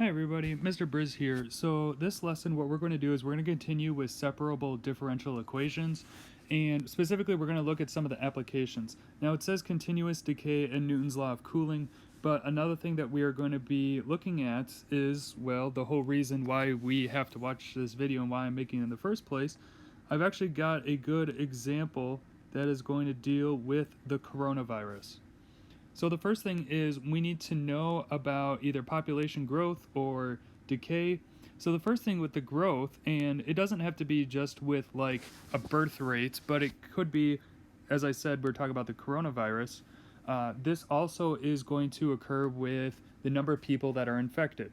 Hi everybody, Mr. Briz here. So this lesson, what we're going to do is we're going to continue with separable differential equations, and specifically we're going to look at some of the applications. Now it says continuous decay and Newton's law of cooling, but another thing that we are going to be looking at is, well, the whole reason why we have to watch this video and why I'm making it in the first place. I've actually got a good example that is going to deal with the coronavirus. So the first thing is we need to know about either population growth or decay. So the first thing with the growth, and it doesn't have to be just with like a birth rate, but it could be, as I said, we're talking about the coronavirus. This also is going to occur with the number of people that are infected.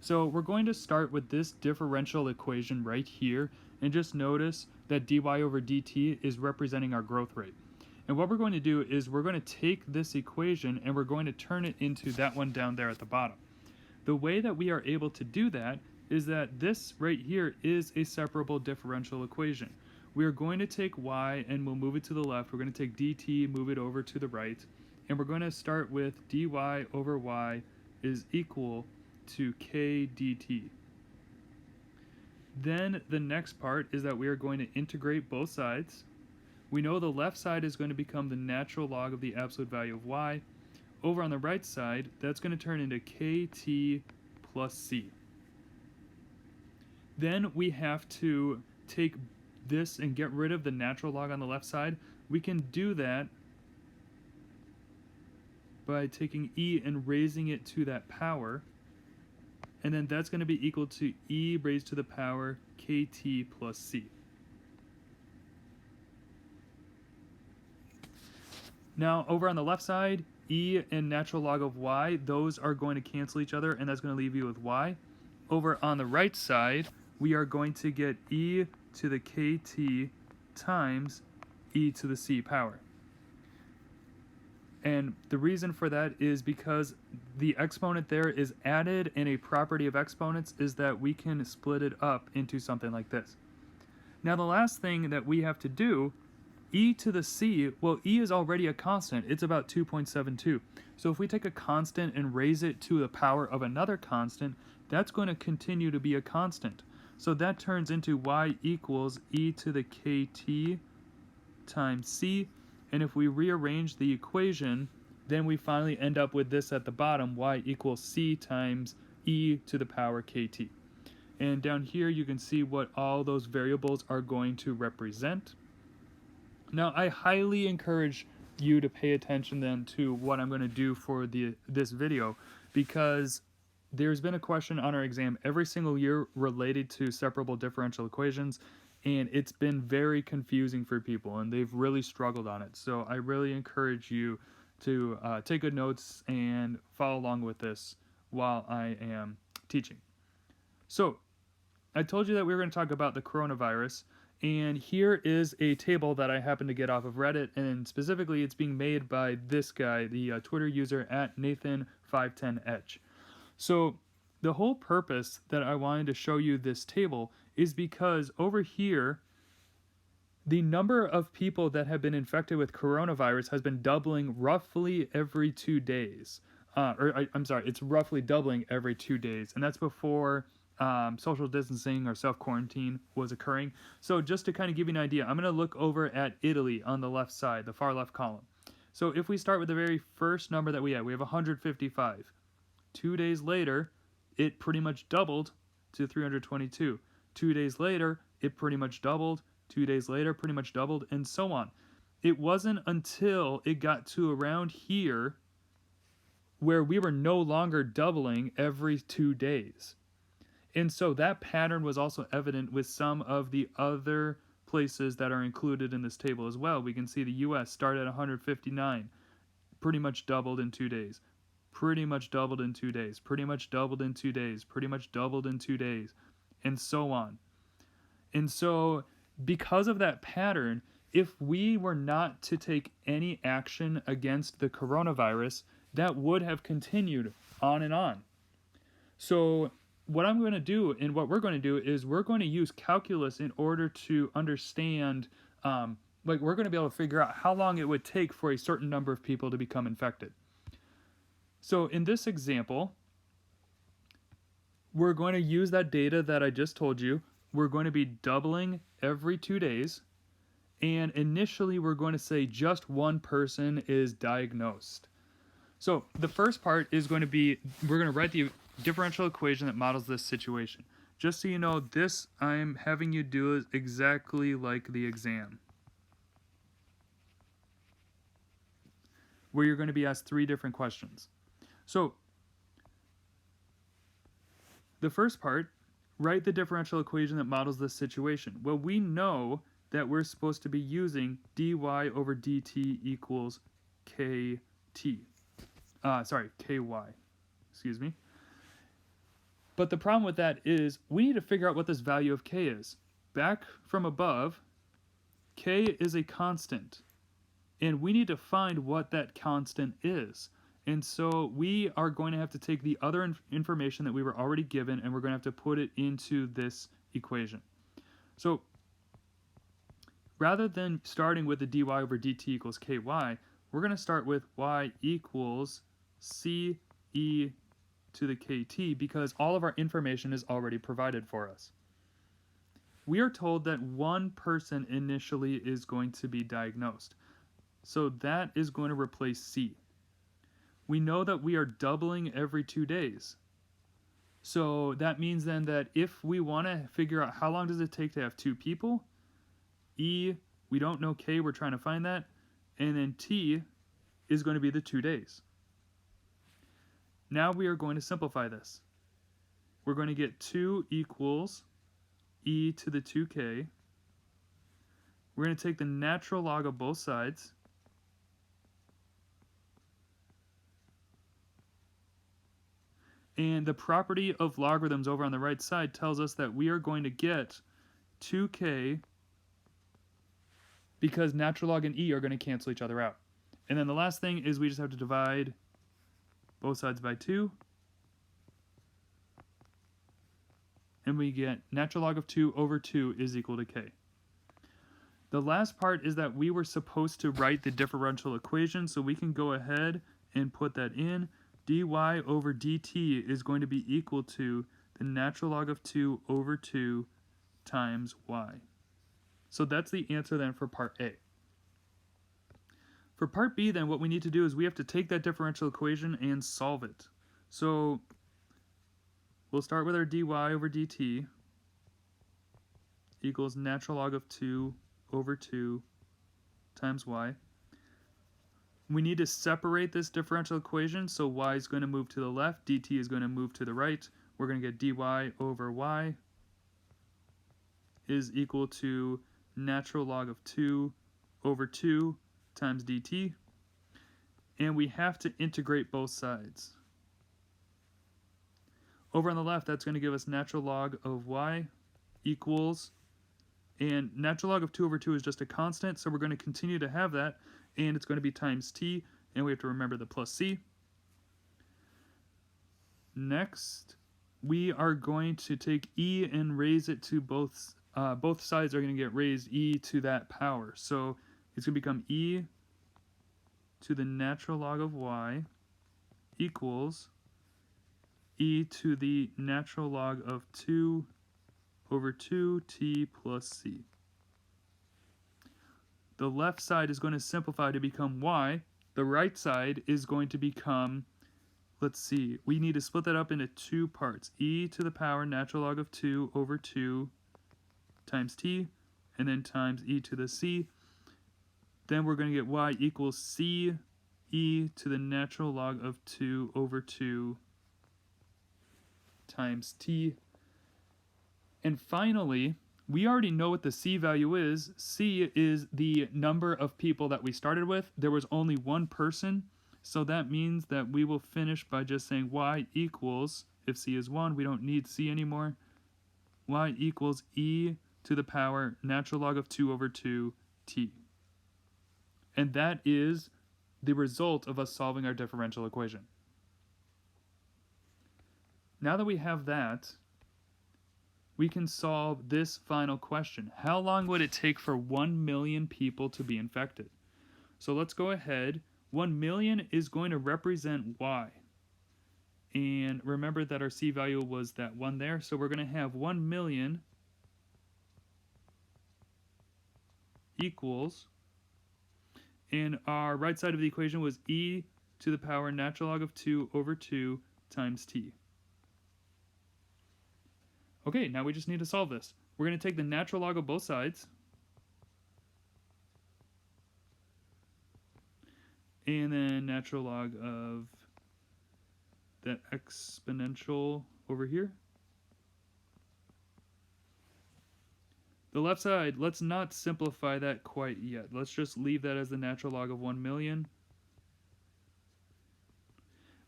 So we're going to start with this differential equation right here, and just notice that dy over dt is representing our growth rate. And what we're going to do is we're going to take this equation and we're going to turn it into that one down there at the bottom. The way that we are able to do that is that this right here is a separable differential equation. We are going to take y and we'll move it to the left. We're going to take dt, move it over to the right, and we're going to start with dy over y is equal to k dt. Then the next part is that we are going to integrate both sides. We know the left side is going to become the natural log of the absolute value of y. Over on the right side, that's going to turn into kt plus c. Then we have to take this and get rid of the natural log on the left side. We can do that by taking e and raising it to that power. And then that's going to be equal to e raised to the power kt plus c. Now, over on the left side, e and natural log of y, those are going to cancel each other, and that's going to leave you with y. Over on the right side, we are going to get e to the kt times e to the c power. And the reason for that is because the exponent there is added, and a property of exponents is that we can split it up into something like this. Now, the last thing that we have to do, e to the c, well, e is already a constant. It's about 2.72. So if we take a constant and raise it to the power of another constant, that's going to continue to be a constant. So that turns into y equals e to the kt times c. And if we rearrange the equation, then we finally end up with this at the bottom, y equals c times e to the power kt. And down here you can see what all those variables are going to represent. Now, I highly encourage you to pay attention then to what I'm going to do for this video, because there's been a question on our exam every single year related to separable differential equations, and it's been very confusing for people, and they've really struggled on it. So I really encourage you to take good notes and follow along with this while I am teaching. So I told you that we were going to talk about the coronavirus. And here is a table that I happened to get off of Reddit, and specifically it's being made by this guy, the Twitter user at Nathan510edge. So the whole purpose that I wanted to show you this table is because over here, the number of people that have been infected with coronavirus has been doubling roughly every 2 days. It's roughly doubling every 2 days, and that's before social distancing or self-quarantine was occurring. So just to kind of give you an idea, I'm going to look over at Italy on the left side, the far left column. So if we start with the very first number that we have 155. 2 days later, it pretty much doubled to 322. 2 days later, it pretty much doubled. 2 days later, pretty much doubled, and so on. It wasn't until it got to around here where we were no longer doubling every 2 days. And so that pattern was also evident with some of the other places that are included in this table as well. We can see the US started at 159, pretty much doubled in 2 days, pretty much doubled in 2 days, pretty much doubled in 2 days, pretty much doubled in 2 days, and so on. And so because of that pattern, if we were not to take any action against the coronavirus, that would have continued on and on. So what I'm going to do, and what we're going to do, is we're going to use calculus in order to understand, we're going to be able to figure out how long it would take for a certain number of people to become infected. So in this example, we're going to use that data that I just told you. We're going to be doubling every 2 days. And initially, we're going to say just one person is diagnosed. So the first part is going to be, we're going to write the differential equation that models this situation. Just so you know, this I'm having you do is exactly like the exam, where you're going to be asked 3 different questions. So the first part, write the differential equation that models this situation. Well, we know that we're supposed to be using dy over dt equals kt. Ky, excuse me. But the problem with that is we need to figure out what this value of k is. Back from above, k is a constant, and we need to find what that constant is. And so we are going to have to take the other information that we were already given, and we're going to have to put it into this equation. So rather than starting with the dy over dt equals ky, we're going to start with y equals ce to the kt, because all of our information is already provided for us. We are told that one person initially is going to be diagnosed. So that is going to replace c. We know that we are doubling every 2 days. So that means then that if we want to figure out how long does it take to have 2 people, E, we don't know k, we're trying to find that, and then t is going to be the 2 days. Now we are going to simplify this. We're going to get 2 equals e to the 2k. We're going to take the natural log of both sides. And the property of logarithms over on the right side tells us that we are going to get 2k because natural log and e are going to cancel each other out. And then the last thing is we just have to divide both sides by 2. And we get natural log of 2 over 2 is equal to k. The last part is that we were supposed to write the differential equation, so we can go ahead and put that in. dy over dt is going to be equal to the natural log of 2 over 2 times y. So that's the answer then for part A. For part B then, what we need to do is we have to take that differential equation and solve it. So we'll start with our dy over dt equals natural log of 2 over 2 times y. We need to separate this differential equation, so y is going to move to the left, dt is going to move to the right. We're going to get dy over y is equal to natural log of 2 over 2 times dt. And we have to integrate both sides. Over on the left, that's going to give us natural log of y equals, and natural log of 2 over 2 is just a constant, so we're going to continue to have that, and it's going to be times t, and we have to remember the plus c. Next, we are going to take e and raise it to both sides are going to get raised e to that power. So it's going to become e to the natural log of y equals e to the natural log of 2 over 2t plus c. The left side is going to simplify to become y. The right side is going to become, let's see, we need to split that up into 2 parts. E to the power natural log of 2 over 2 times t, and then times e to the c. Then we're going to get y equals c e to the natural log of 2 over 2 times t. And finally, we already know what the c value is. C is the number of people that we started with. There was only one person, so that means that we will finish by just saying y equals, if c is 1, we don't need c anymore, y equals e to the power natural log of 2 over 2 t. And that is the result of us solving our differential equation. Now that we have that, we can solve this final question. How long would it take for 1 million people to be infected? So let's go ahead. 1 million is going to represent y. And remember that our c value was that 1 there, so we're going to have 1 million equals, and our right side of the equation was e to the power natural log of 2 over 2 times t. Okay, now we just need to solve this. We're going to take the natural log of both sides, and then natural log of that exponential over here. The left side, let's not simplify that quite yet. Let's just leave that as the natural log of 1 million.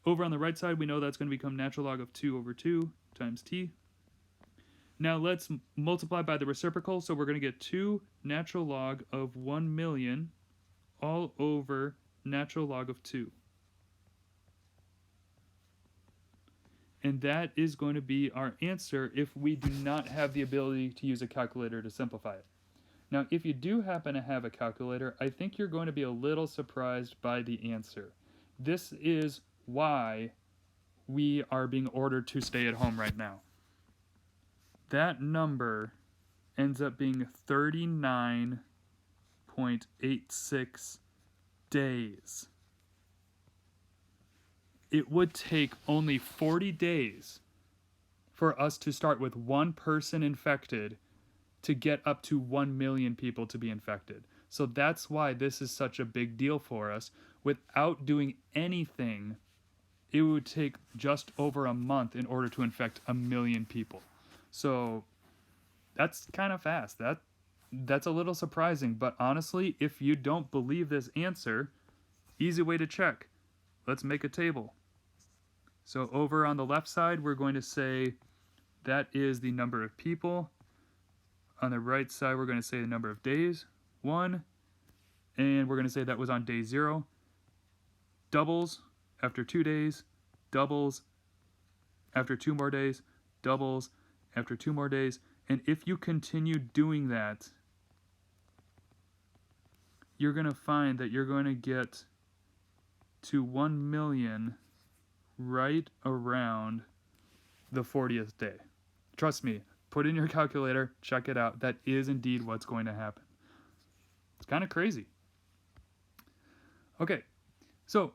Over on the right side, we know that's going to become natural log of 2 over 2 times t. Now let's multiply by the reciprocal, so we're going to get 2 natural log of 1 million all over natural log of 2. And that is going to be our answer if we do not have the ability to use a calculator to simplify it. Now, if you do happen to have a calculator, I think you're going to be a little surprised by the answer. This is why we are being ordered to stay at home right now. That number ends up being 39.86 days. It would take only 40 days for us to start with one person infected to get up to 1 million people to be infected. So that's why this is such a big deal for us. Without doing anything, it would take just over a month in order to infect 1 million people. So that's kind of fast. That's a little surprising, but honestly, if you don't believe this answer, easy way to check. Let's make a table. So over on the left side, we're going to say that is the number of people. On the right side, we're going to say the number of days, 1, and we're going to say that was on day 0. Doubles after 2 days, doubles after 2 more days, doubles after 2 more days, and if you continue doing that, you're going to find that you're going to get to 1 million right around the 40th day. Trust me, put in your calculator, check it out. That is indeed what's going to happen. It's kind of crazy. Okay, so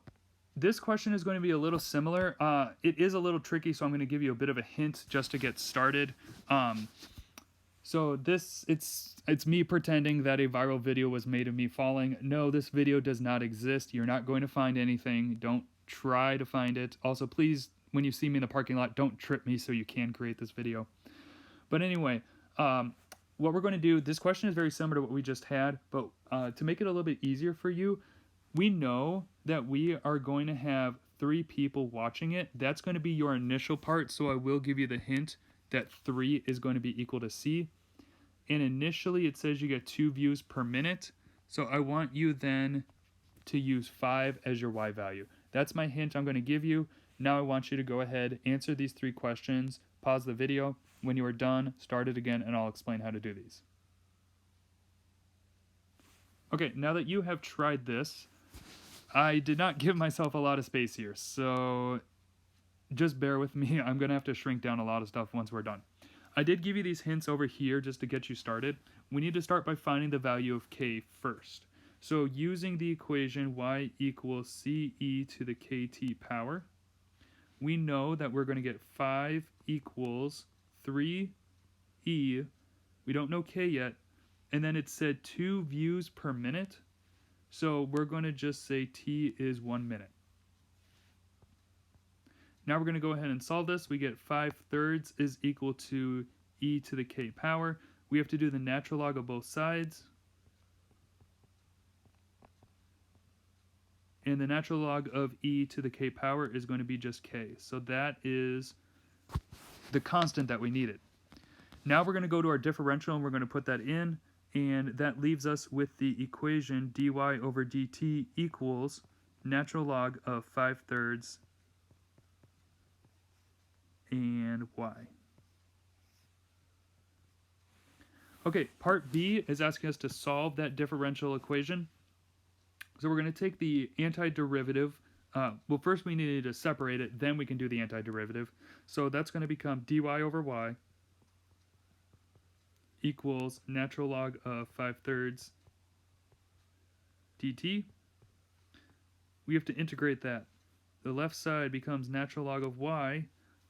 this question is going to be a little similar. It is a little tricky, so I'm going to give you a bit of a hint just to get started. So it's me pretending that a viral video was made of me falling. No, this video does not exist. You're not going to find anything. Don't try to find it. Also, please, when you see me in the parking lot, don't trip me so you can create this video. But anyway, what we're going to do, this question is very similar to what we just had, but to make it a little bit easier for you, we know that we are going to have 3 people watching it. That's going to be your initial part, so I will give you the hint that 3 is going to be equal to C. And initially it says you get 2 views per minute, so I want you then to use 5 as your Y value. That's my hint I'm going to give you. Now I want you to go ahead, answer these 3 questions, pause the video. When you are done, start it again, and I'll explain how to do these. Okay, now that you have tried this, I did not give myself a lot of space here, so just bear with me. I'm going to have to shrink down a lot of stuff once we're done. I did give you these hints over here just to get you started. We need to start by finding the value of k first. So using the equation y equals ce to the kt power, we know that we're going to get 5 equals 3e. We don't know k yet. And then it said 2 views per minute. So we're going to just say t is 1 minute. Now we're going to go ahead and solve this. We get 5/3 is equal to e to the k power. We have to do the natural log of both sides. And the natural log of e to the k power is going to be just k. So that is the constant that we needed. Now we're going to go to our differential and we're going to put that in. And that leaves us with the equation dy over dt equals natural log of 5/3 and y. Okay, part B is asking us to solve that differential equation. So we're going to take the antiderivative well, first we need to separate it, then we can do the antiderivative. So that's going to become dy over y equals natural log of 5/3 dt. We have to integrate that. The left side becomes natural log of y.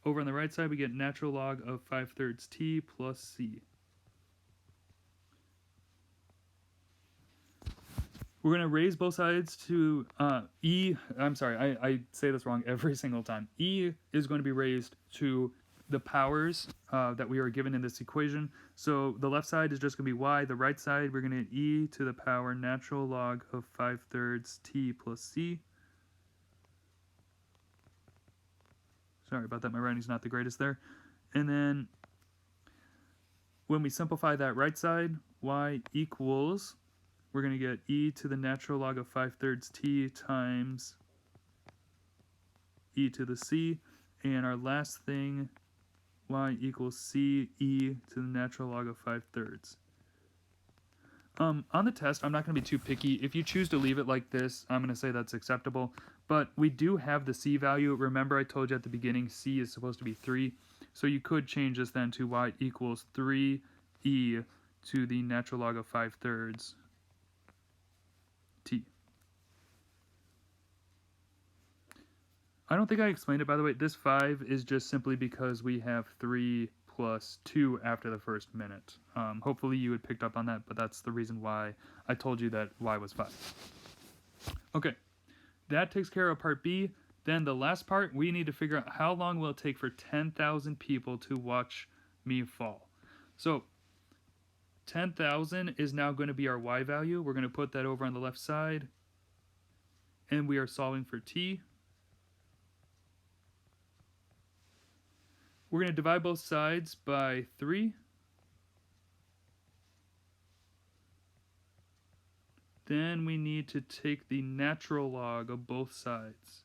Over on the right side, we get natural log of 5/3 t plus c. We're going to raise both sides to e. I'm sorry, I say this wrong every single time. E is going to be raised to the powers that we are given in this equation. So the left side is just going to be y. The right side, we're going to get e to the power natural log of 5/3 t plus c. Sorry about that, my writing's not the greatest there. And then when we simplify that right side, y equals, we're going to get e to the natural log of 5/3 t times e to the c. And our last thing, y equals c e to the natural log of 5/3. On the test, I'm not going to be too picky. If you choose to leave it like this, I'm going to say that's acceptable. But we do have the c value. Remember I told you at the beginning c is supposed to be 3. So you could change this then to y equals 3e to the natural log of 5/3 t. I don't think I explained it, by the way. This 5 is just simply because we have 3 plus 2 after the first minute. Hopefully you had picked up on that, but that's the reason why I told you that y was 5. Okay, that takes care of part B. Then the last part, we need to figure out how long will it take for 10,000 people to watch me fall. So 10,000 is now going to be our y value. We're going to put that over on the left side. And we are solving for t. We're going to divide both sides by 3. Then we need to take the natural log of both sides.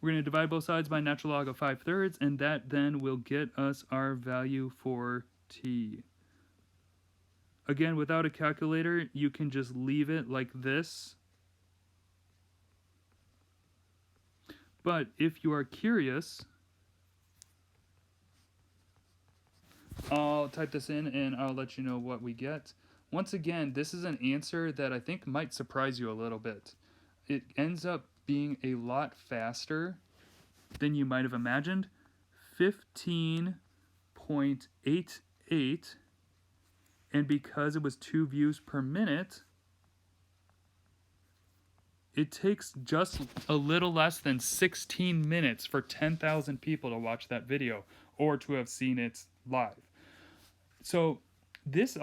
We're going to divide both sides by natural log of 5/3, and that then will get us our value for t. Again, without a calculator, you can just leave it like this. But if you are curious, I'll type this in and I'll let you know what we get. Once again, this is an answer that I think might surprise you a little bit. It ends up being a lot faster than you might have imagined. 15.88, and because it was 2 views per minute, it takes just a little less than 16 minutes for 10,000 people to watch that video or to have seen it live. So this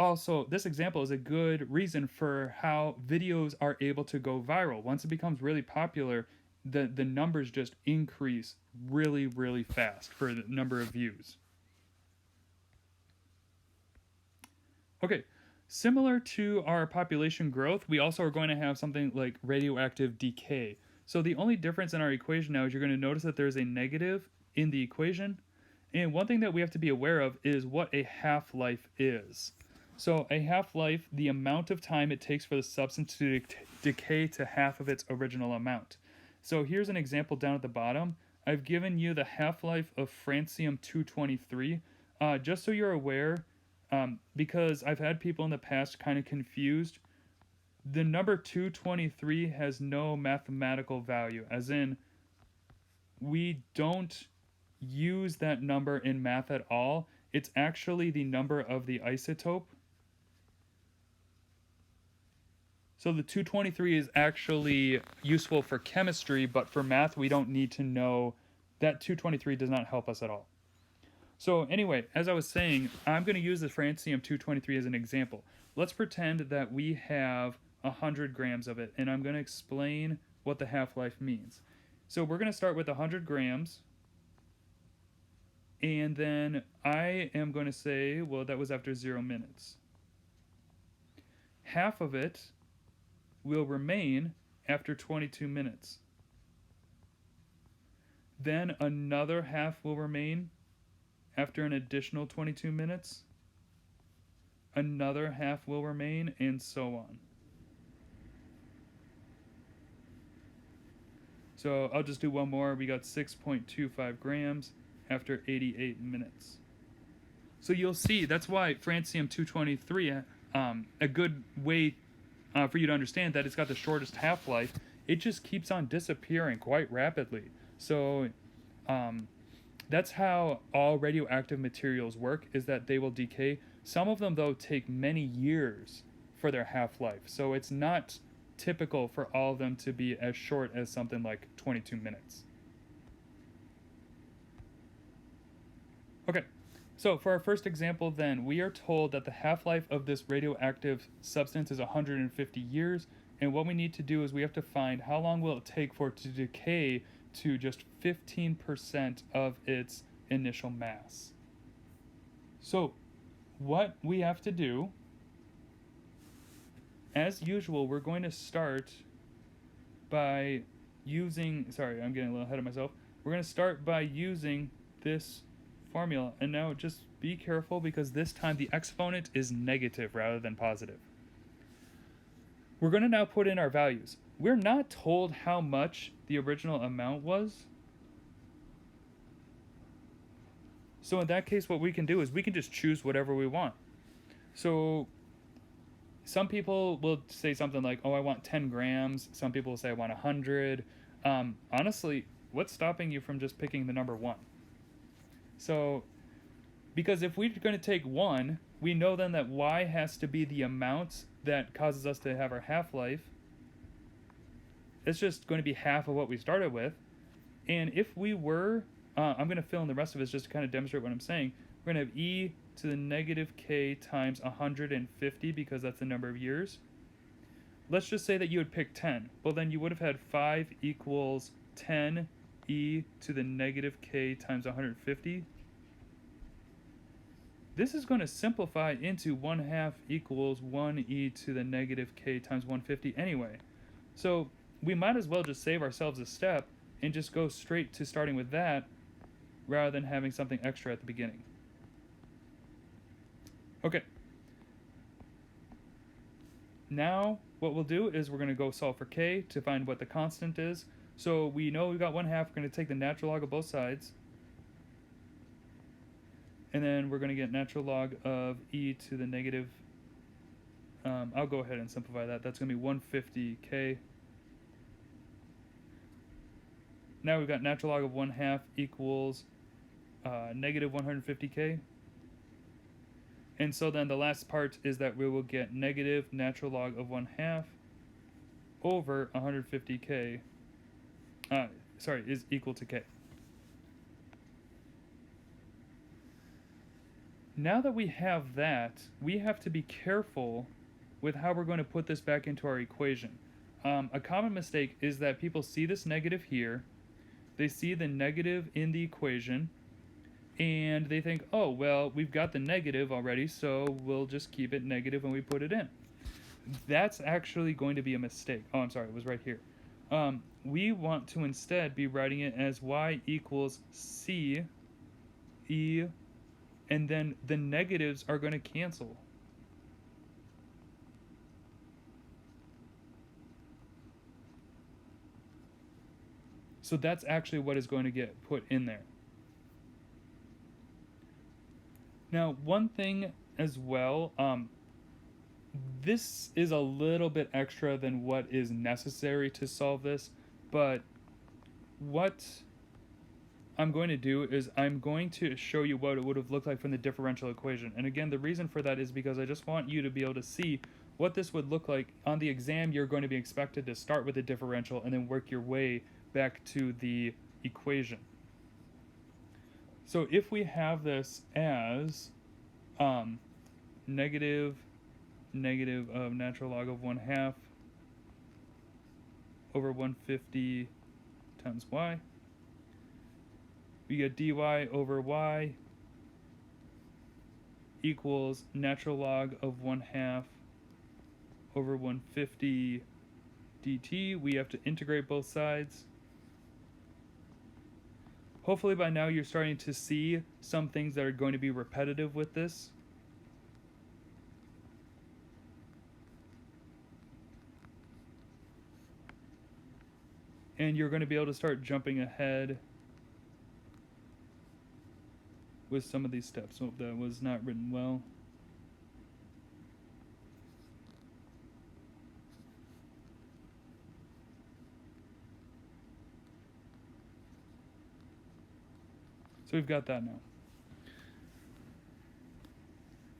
example is a good reason for how videos are able to go viral. Once it becomes really popular, the numbers just increase really, really fast for the number of views. Okay, similar to our population growth, we also are going to have something like radioactive decay. So the only difference in our equation now is you're going to notice that there's a negative in the equation. And one thing that we have to be aware of is what a half-life is. So a half-life, the amount of time it takes for the substance to decay to half of its original amount. So here's an example down at the bottom. I've given you the half-life of francium-223. Just so you're aware, because I've had people in the past kind of confused, the number 223 has no mathematical value, as in we don't use that number in math at all. It's actually the number of the isotope. So the 223 is actually useful for chemistry, but for math we don't need to know. That 223 does not help us at all. So anyway, as I was saying, I'm going to use the francium-223 as an example. Let's pretend that we have 100 grams of it, and I'm going to explain what the half-life means. So we're going to start with 100 grams, and then I am going to say, well, that was after 0 minutes. Half of it will remain after 22 minutes. Then another half will remain after an additional 22 minutes, another half will remain, and so on. So I'll just do one more. We got 6.25 grams after 88 minutes. So you'll see, that's why francium-223, a good way for you to understand that it's got the shortest half-life, it just keeps on disappearing quite rapidly. So that's how all radioactive materials work, is that they will decay. Some of them, though, take many years for their half-life. So it's not typical for all of them to be as short as something like 22 minutes. Okay, so for our first example then, we are told that the half-life of this radioactive substance is 150 years, and what we need to do is we have to find how long will it take for it to decay to just 15% of its initial mass. So what we have to do, as usual, we're going to start by using, sorry, I'm getting a little ahead of myself. We're going to start by using this formula. And now just be careful, because this time the exponent is negative rather than positive. We're going to now put in our values. We're not told how much the original amount was. So in that case, what we can do is we can just choose whatever we want. So some people will say something like, oh, I want 10 grams. Some people will say I want 100. Honestly, what's stopping you from just picking the number 1? So, because if we're going to take 1, we know then that y has to be the amount that causes us to have our half-life. It's just going to be half of what we started with. And if we were, I'm going to fill in the rest of it just to kind of demonstrate what I'm saying. We're going to have e to the negative k times 150, because that's the number of years. Let's just say that you would pick 10. Well, then you would have had 5 equals 10 e to the negative k times 150. This is going to simplify into 1/2 equals 1 e to the negative k times 150 anyway. So we might as well just save ourselves a step and just go straight to starting with that, rather than having something extra at the beginning. Okay. Now what we'll do is we're going to go solve for k to find what the constant is. So we know we've got 1/2. We're going to take the natural log of both sides. And then we're going to get natural log of e to the negative, I'll go ahead and simplify that. That's going to be 150k. Now we've got natural log of 1/2 equals negative 150k. And so then the last part is that we will get negative natural log of 1/2 over 150k, is equal to k. Now that we have that, we have to be careful with how we're going to put this back into our equation. A common mistake is that people see this negative here, they see the negative in the equation, and they think, oh, well, we've got the negative already, so we'll just keep it negative when we put it in. That's actually going to be a mistake. Oh, I'm sorry, it was right here. We want to instead be writing it as y equals c e, and then the negatives are going to cancel. So that's actually what is going to get put in there. Now, one thing as well, this is a little bit extra than what is necessary to solve this, but what I'm going to do is I'm going to show you what it would have looked like from the differential equation. And again, the reason for that is because I just want you to be able to see what this would look like. On the exam, you're going to be expected to start with the differential and then work your way back to the equation. So if we have this as negative of natural log of 1/2 over 150 times y, we get dy over y equals natural log of 1/2 over 150 dt. We have to integrate both sides. Hopefully by now you're starting to see some things that are going to be repetitive with this. And you're going to be able to start jumping ahead with some of these steps. Oh, that was not written well. So we've got that now.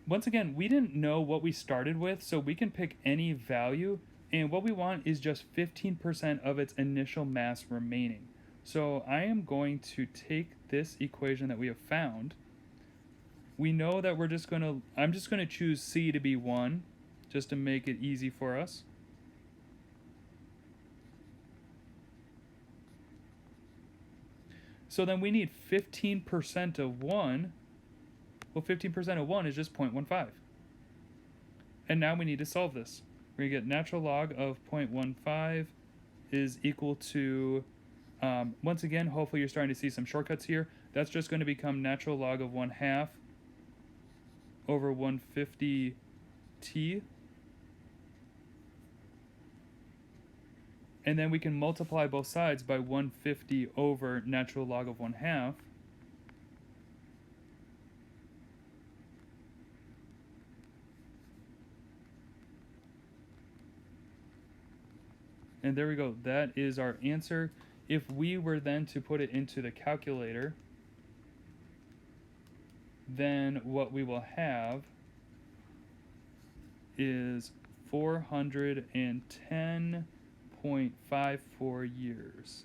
Once again, we didn't know what we started with, so we can pick any value, and what we want is just 15% of its initial mass remaining. So I am going to take this equation that we have found. We know that I'm just going to choose C to be 1, just to make it easy for us. So then we need 15% of 1. Well, 15% of 1 is just 0.15. And now we need to solve this. We're going to get natural log of 0.15 is equal to, once again, hopefully you're starting to see some shortcuts here. That's just going to become natural log of 1/2 over 150t. And then we can multiply both sides by 150 over natural log of 1/2. And there we go. That is our answer. If we were then to put it into the calculator, then what we will have is 410.54 years.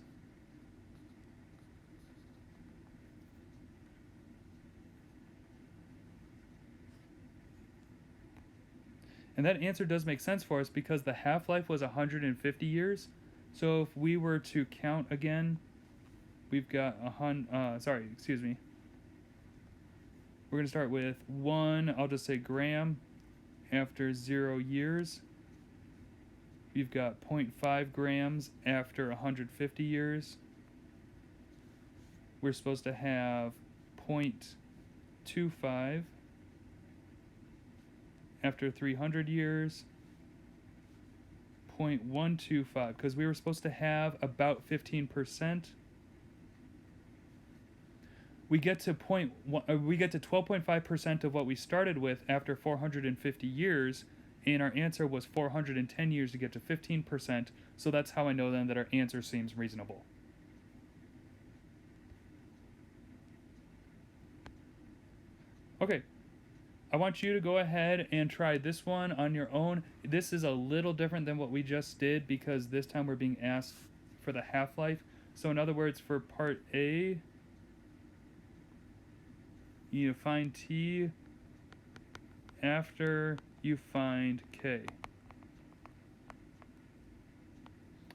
And that answer does make sense for us because the half-life was 150 years. So if we were to count again, we've got we're going to start with 1, I'll just say gram, after 0 years. We've got 0.5 grams after 150 years. We're supposed to have 0.25 after 300 years, 0.125, because we were supposed to have about 15%. We get to 12.5% of what we started with after 450 years, and our answer was 410 years to get to 15%, so that's how I know then that our answer seems reasonable. Okay. I want you to go ahead and try this one on your own. This is a little different than what we just did because this time we're being asked for the half-life. So in other words, for part A, you need to find T after you find K.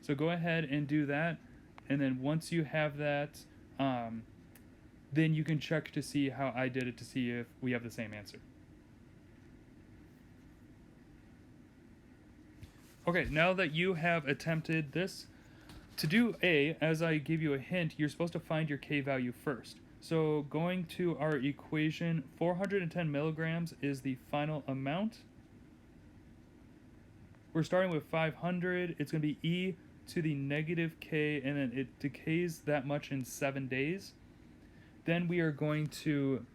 So go ahead and do that, and then once you have that, then you can check to see how I did it to see if we have the same answer. Okay, now that you have attempted this, to do A, as I give you a hint, you're supposed to find your K value first. So going to our equation, 410 milligrams is the final amount. We're starting with 500. It's going to be E to the negative K, and then it decays that much in 7 days. Then we are going to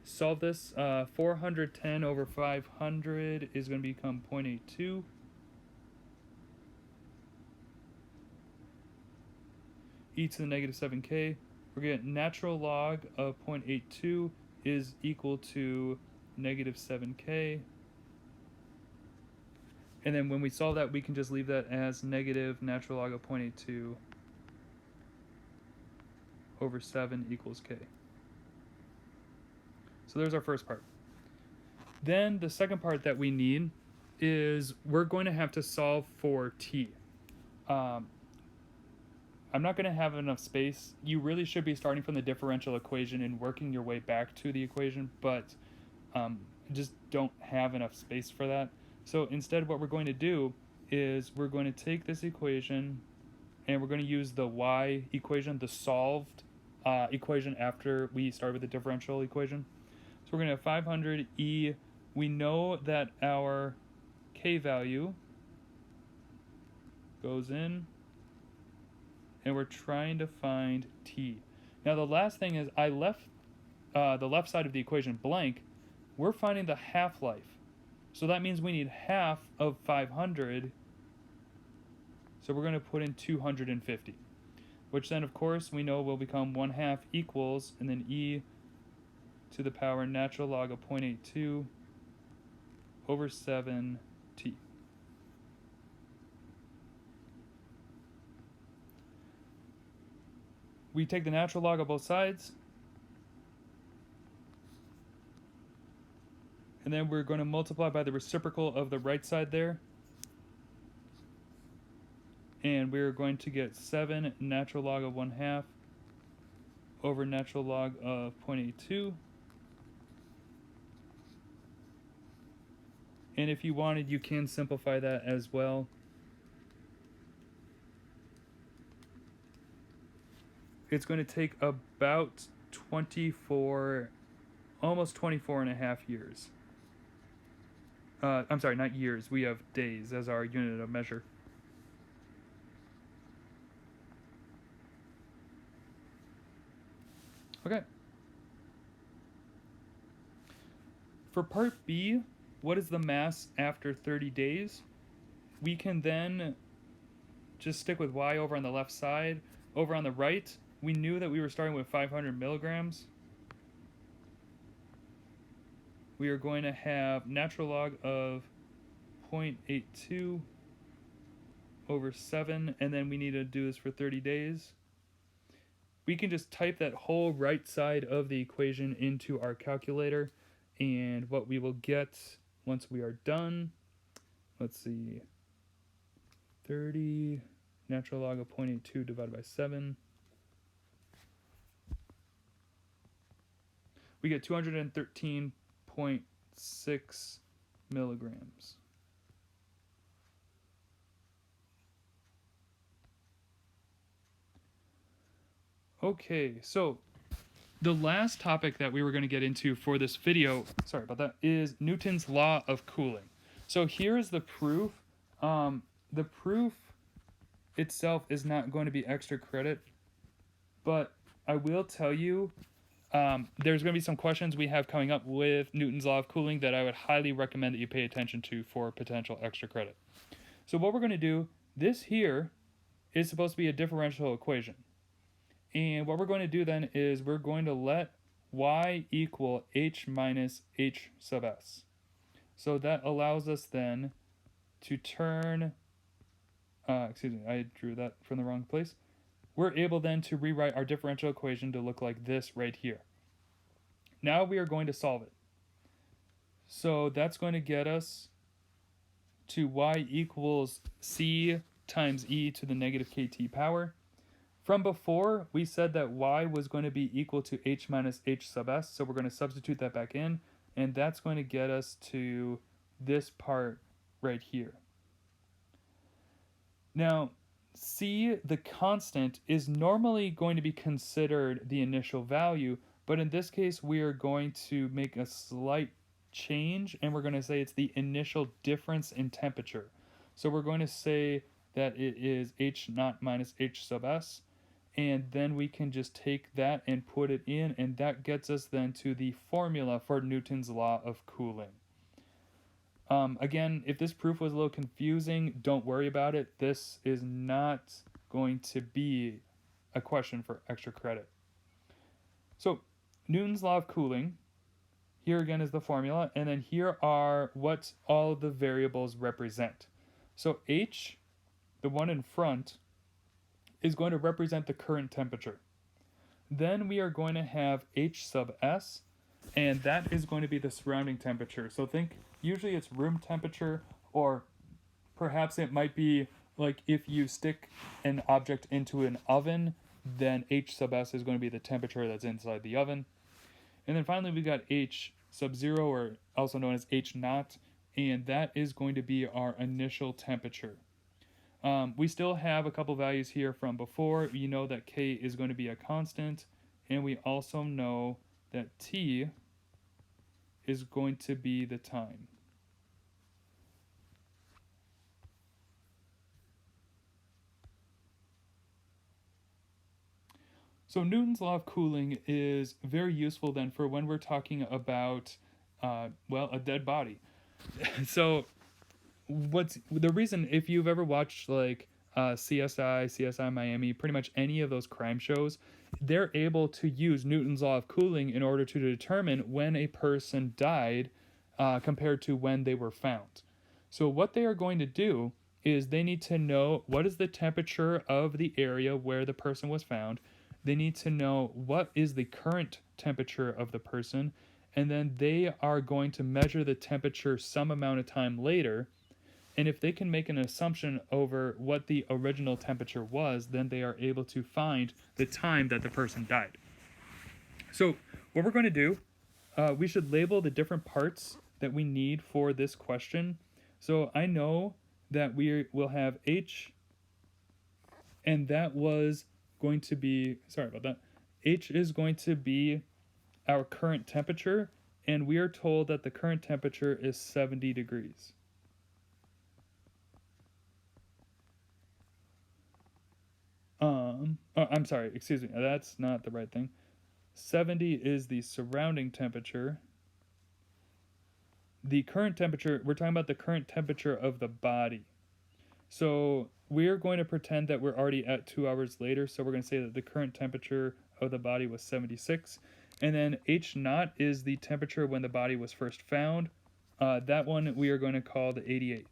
solve this. 410 over 500 is going to become 0.82. E to the negative 7k. We're going to get natural log of 0.82 is equal to negative 7k. And then when we solve that, we can just leave that as negative natural log of 0.82 over 7 equals k. So there's our first part. Then the second part that we need is we're going to have to solve for t. I'm not going to have enough space. You really should be starting from the differential equation and working your way back to the equation, but just don't have enough space for that. So instead what we're going to do is we're going to take this equation and we're going to use the y equation, the solved equation after we start with the differential equation. So we're going to have 500 E. We know that our K value goes in, and we're trying to find T. Now the last thing is I left the left side of the equation blank. We're finding the half-life. So that means we need half of 500. So we're going to put in 250. Which then, of course, we know will become 1/2 equals, and then e to the power natural log of 0.82 over 7t. We take the natural log of both sides, and then we're going to multiply by the reciprocal of the right side there. And we're going to get 7 natural log of 1/2 over natural log of 0.82. And if you wanted, you can simplify that as well. It's going to take about 24, almost 24 and a half years. I'm sorry, not years. We have days as our unit of measure. Okay. For part B, what is the mass after 30 days? We can then just stick with y over on the left side. Over on the right, we knew that we were starting with 500 milligrams. We are going to have natural log of 0.82 over 7, and then we need to do this for 30 days. We can just type that whole right side of the equation into our calculator, and what we will get once we are done, let's see, 30 natural log of 0.82 divided by 7. We get 213.6 milligrams. Okay, so the last topic that we were going to get into for this video, sorry about that, is Newton's law of cooling. So here is the proof. The proof itself is not going to be extra credit, but I will tell you there's going to be some questions we have coming up with Newton's law of cooling that I would highly recommend that you pay attention to for potential extra credit. So what we're going to do, this here is supposed to be a differential equation. And what we're going to do then is we're going to let y equal h minus h sub s. So that allows us then to turn, excuse me, I drew that from the wrong place. We're able then to rewrite our differential equation to look like this right here. Now we are going to solve it. So that's going to get us to y equals c times e to the negative kt power. From before, we said that y was going to be equal to h minus h sub s, so we're going to substitute that back in, and that's going to get us to this part right here. Now, c, the constant, is normally going to be considered the initial value, but in this case, we are going to make a slight change, and we're going to say it's the initial difference in temperature. So we're going to say that it is h naught minus h sub s, and then we can just take that and put it in, and that gets us then to the formula for Newton's law of cooling. Again, if this proof was a little confusing, don't worry about it. This is not going to be a question for extra credit. So Newton's law of cooling, here again is the formula, and then here are what all of the variables represent. So h, the one in front, is going to represent the current temperature. Then we are going to have h sub s, and that is going to be the surrounding temperature. So think, usually it's room temperature, or perhaps it might be like if you stick an object into an oven, then h sub s is going to be the temperature that's inside the oven. And then finally we got h sub 0, or also known as h naught, and that is going to be our initial temperature. We still have a couple values here from before. You know that k is going to be a constant, and we also know that T is going to be the time. So Newton's law of cooling is very useful then for when we're talking about, a dead body. So what's the reason, if you've ever watched like CSI Miami, pretty much any of those crime shows, they're able to use Newton's law of cooling in order to determine when a person died compared to when they were found. So what they are going to do is they need to know what is the temperature of the area where the person was found. They need to know what is the current temperature of the person, and then they are going to measure the temperature some amount of time later. And if they can make an assumption over what the original temperature was, then they are able to find the time that the person died. So what we're going to do, we should label the different parts that we need for this question. So I know that we will have H, and that was going to be, sorry about that, H is going to be our current temperature, and we are told that the current temperature is 70 degrees. I'm sorry, excuse me, that's not the right thing. 70 is the surrounding temperature. The current temperature, we're talking about the current temperature of the body. So we're going to pretend that we're already at 2 hours later, so we're going to say that the current temperature of the body was 76. And then H naught is the temperature when the body was first found. That one we are going to call the 88.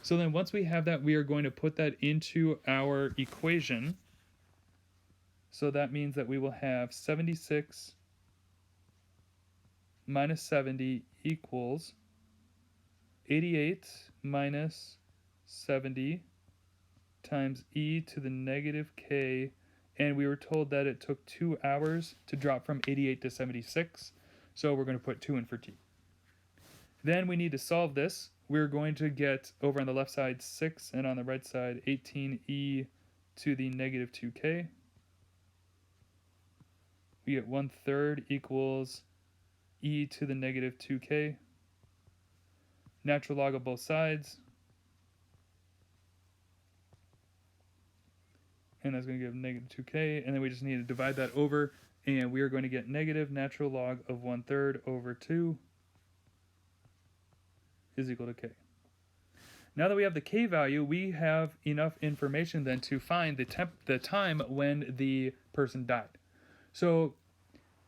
So then once we have that, we are going to put that into our equation. So that means that we will have 76 minus 70 equals 88 minus 70 times e to the negative k, and we were told that it took 2 hours to drop from 88 to 76, so we're going to put 2 in for t. Then we need to solve this. We're going to get over on the left side 6, and on the right side 18e to the negative 2k. We get 1/3 equals e to the negative 2k. Natural log of both sides. And that's going to give negative 2k. And then we just need to divide that over. And we are going to get negative natural log of 1/3 over 2 is equal to k. Now that we have the k value, we have enough information then to find the time when the person died. So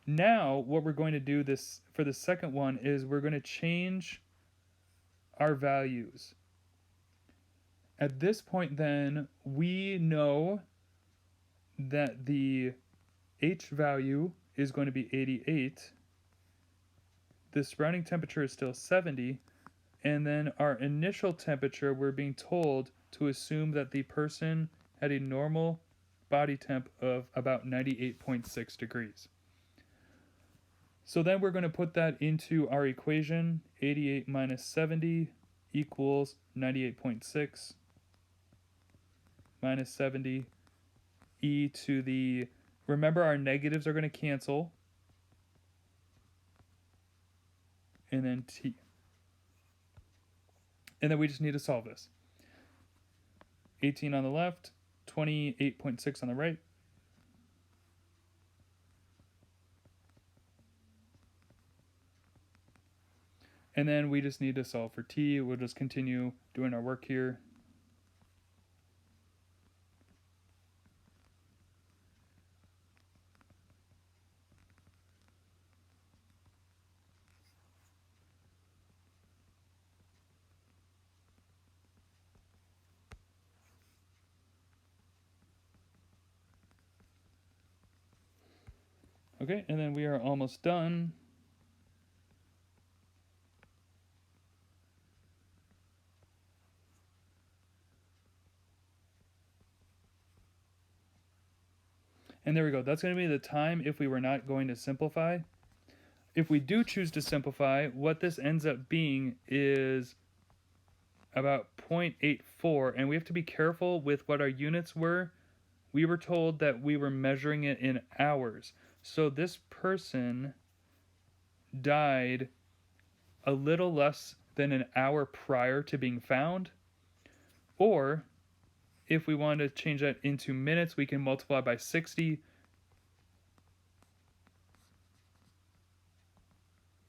now what we're going to do this for the second one is we're going to change our values. At this point then, we know that the H value is going to be 88. The surrounding temperature is still 70. And then our initial temperature, we're being told to assume that the person had a normal body temp of about 98.6 degrees. So then we're going to put that into our equation. 88 minus 70 equals 98.6 minus 70 e to the, remember our negatives are going to cancel, and then t. And then we just need to solve this. 18 on the left, 28.6 on the right. And then we just need to solve for t. We'll just continue doing our work here. Okay, and then we are almost done. And there we go. That's going to be the time if we were not going to simplify. If we do choose to simplify, what this ends up being is about 0.84, and we have to be careful with what our units were. we were told that we were measuring it in hours. So this person died a little less than an hour prior to being found. Or if we wanted to change that into minutes, we can multiply by 60.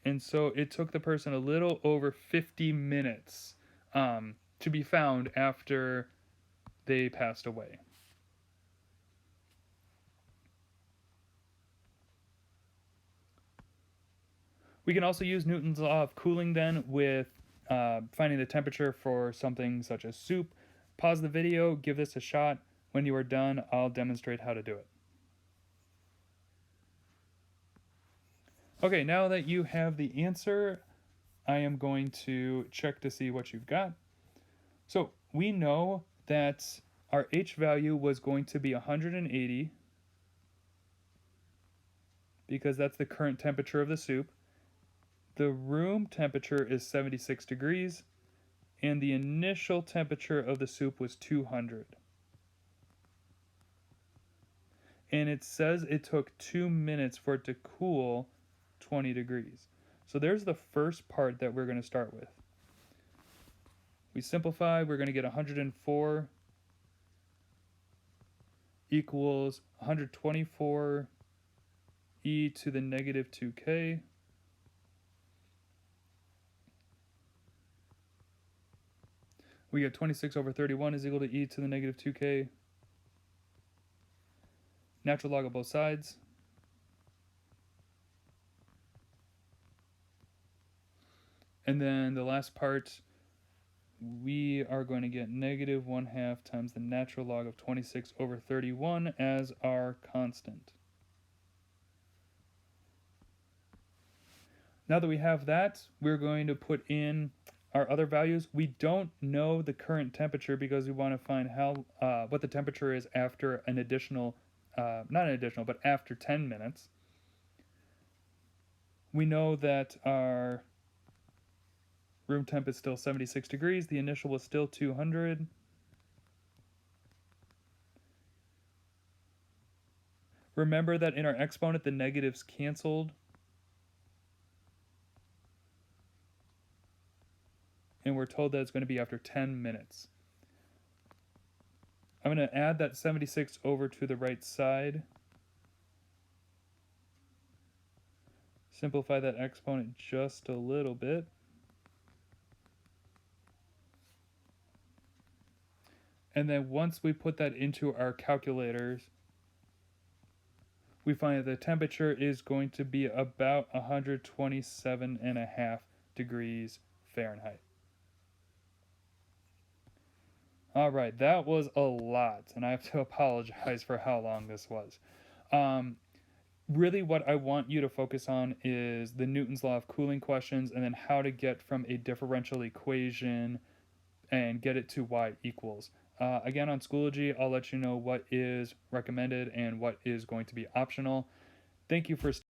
And so it took the person a little over 50 minutes to be found after they passed away. We can also use Newton's law of cooling then with finding the temperature for something such as soup. Pause the video, give this a shot. When you are done, I'll demonstrate how to do it. Okay, now that you have the answer, I am going to check to see what you've got. So we know that our H value was going to be 180 because that's the current temperature of the soup. The room temperature is 76 degrees, and the initial temperature of the soup was 200. And it says it took 2 minutes for it to cool 20 degrees. So there's the first part that we're going to start with. We simplify, we're going to get 104 equals 124 e to the negative 2k. We get 26 over 31 is equal to e to the negative 2k. Natural log of both sides. And then the last part, we are going to get negative 1/2 times the natural log of 26 over 31 as our constant. Now that we have that, we're going to put in our other values. We don't know the current temperature because we want to find what the temperature is after an additional, not an additional, but after 10 minutes. We know that our room temp is still 76 degrees. The initial was still 200. Remember that in our exponent, the negatives canceled. And we're told that it's going to be after 10 minutes. I'm going to add that 76 over to the right side. Simplify that exponent just a little bit. And then once we put that into our calculators, we find that the temperature is going to be about 127.5 degrees Fahrenheit. All right, that was a lot, and I have to apologize for how long this was. Really what I want you to focus on is the Newton's law of cooling questions and then how to get from a differential equation and get it to y equals. Again, on Schoology, I'll let you know what is recommended and what is going to be optional. Thank you for